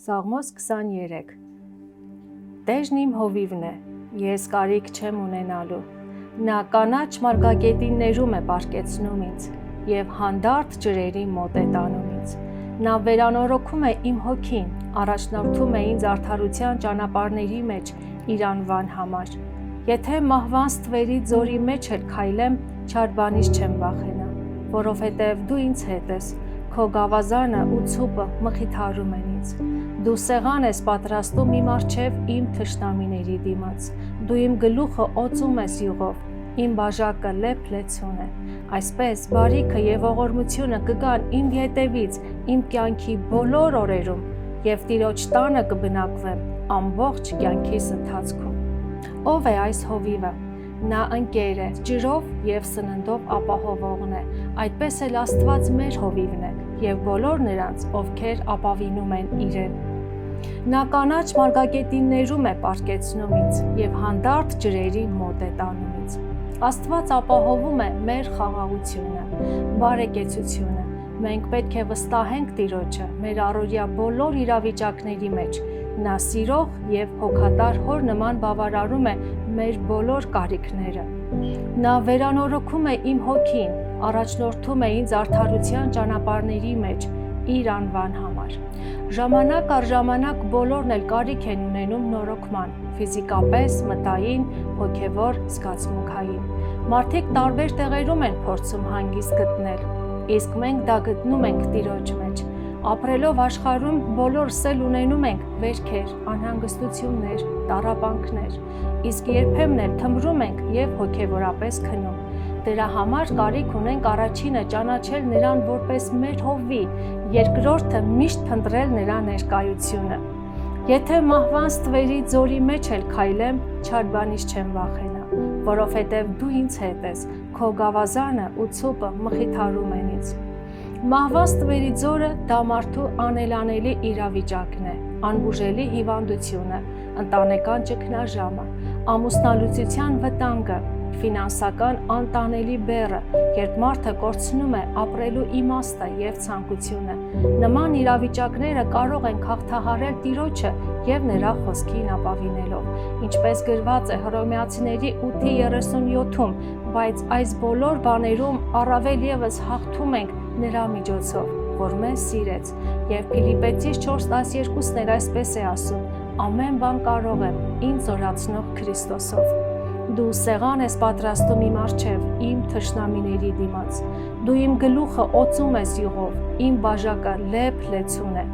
Սաղմոս 23 Տերն իմ հովիվն է, ես կարիք չեմ ունենալու, նա կանաչ մարգագետիններում է պարկեցնում ինձ և հանդարտ ջրերի մոտ է տանում ինձ, նա վերանորոգում է իմ հոգին, առաջնորդում է ինձ արդարության ճանապարհների մեջ իր անվան համար, եթե մահվան ստվերի ձորի մեջ էլ քայլեմ, չար բանից չեմ վախենա, որովհետև դու ինձ հետ ես, քո գավազանը ու ցուպը մխիթարում են ինձ, դու սեղան ես պատրաստում իմ առջև իմ թշնամիների դիմաց, դու իմ գլուխը օծում ես յուղով, իմ բաժակը լեփ-լեցուն է, այսպես բարիքը և ողորմությունը կգան իմ ետևից, իմ կյանքի բոլոր օրերում և Տիրոջ տանը կբնակվեմ ամբողջ կյանքիս ընթացքում։ Ո՞վ է այս հովիվը։ Նա ընկեր է, ջրով և սննդով ապահովողն է, այդպես էլ Աստված մեր հովիվն է և բոլոր նրանց, ովքեր ապավինում են իրեն։ Նա կանաչ մարգագետիններում է պարկեցնում ինձ և հանդարտ ջրերի մոտ է տանում ինձ։ Աստված ապահովում է մեր խաղաղությունը, բարեկեցությունը։ Մենք պետք է վստահենք Տիրոջը մեր առօրյա բոլոր իրավիճակների մեջ։ Նա սիրող և հոգատար հոր նման բավարարում է մեր բոլոր կարիքները։ Նա վերանորոգում է իմ հոգին, առաջնորդում է ինձ արդարության ճանապարհների մեջ իր անվան համար։ Ժամանակ առ ժամանակ բոլորն էլ կարիք են ունենում նորոգման՝ ֆիզիկապես, մտային, հոգևոր, զգացմունքային։ Մարդիկ տարբեր տեղերում են փորձում հանգիստ գտնել, իսկ մենք դա գտնում ենք Տիրոջ մեջ։ Ապրելով աշխարհում բոլորս էլ ունենում ենք վերքեր, անհանգստություններ, տառապանքներ, իսկ երբեմն էլ թմրում ենք և հոգևորապես քնում։ Դրա համար կարիք ունենք առաջինը ճանաչել Նրան որպես մեր հովվի, երկրորդը միշտ փնտրել Նրա ներկայությունը։ Եթե մահվան ստվերի ձորի մեջ էլ քայլեմ, չար բանից չեմ վախենա, որովհետև դու ինձ հետ ես, քո գավազանը ու ցուպը մխիթարում են ինձ։ Մահվան ստվերի ձորը դա մարդու անելանելի իրավիճակն է, անբուժելի հիվանդությունը, ընտանեկան ճգնաժամը, ամուսնալուծության վտանգը, ֆինանսական անտանելի բեռը, երբ մարդը կորցնում է ապրելու իմաստը և ցանկությունը։ Նման իրավիճակները կարող են հաղթահարել Տիրոջը և Նրա խոսքին ապավինելով, ինչպես գրված է Հռոմեացիների 8:37-ում, բայց այս բոլոր բաներում առավել ևս հաղթում ենք Նրա միջոցով, որ մեզ սիրեց, և Փիլիպպեցիս 4:12-ն էլ այսպես է ասում. ամեն բան կարող եմ ինձ զորացնող Քրիստոսով։ Դու սեղան ես պատրաստում իմ առջև, իմ թշնամիների դիմաց, դու իմ գլուխը օծում ես յուղով, իմ բաժակը լեփ-լեցուն է։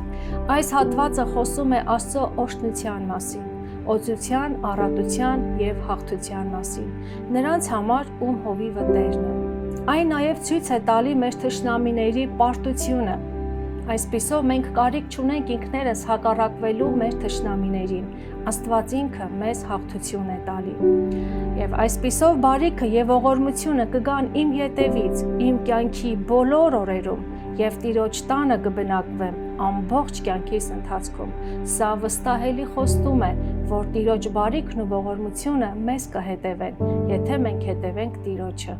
Այս հատվածը խոսում է Աստծո օրհնության մասին, օծության, առատության և հաղթության մասին, նրանց համար, ում հովիվը Տերն է։ Այն նաև ցույց է տալի մեր թշնամիների պարտությունը։ Այսպիսով մենք կարիք չունենք ինքներս հակառակվելու մեր թշնամիներին, Աստված ինքը մեզ հաղթություն է տալի։ Եվ այսպիսով բարիքը և ողորմությունը կգան իմ ետևից, իմ կյանքի բոլոր օրերում և Տիրոջ տանը կբնակվեմ ամբողջ կյանքիս ընթացքում։ Սա վստահելի խոստում է, որ Տիրոջ բարիքն ու ողորմությունը մեզ կհետևեն, եթե մենք հետևենք Տիրոջը։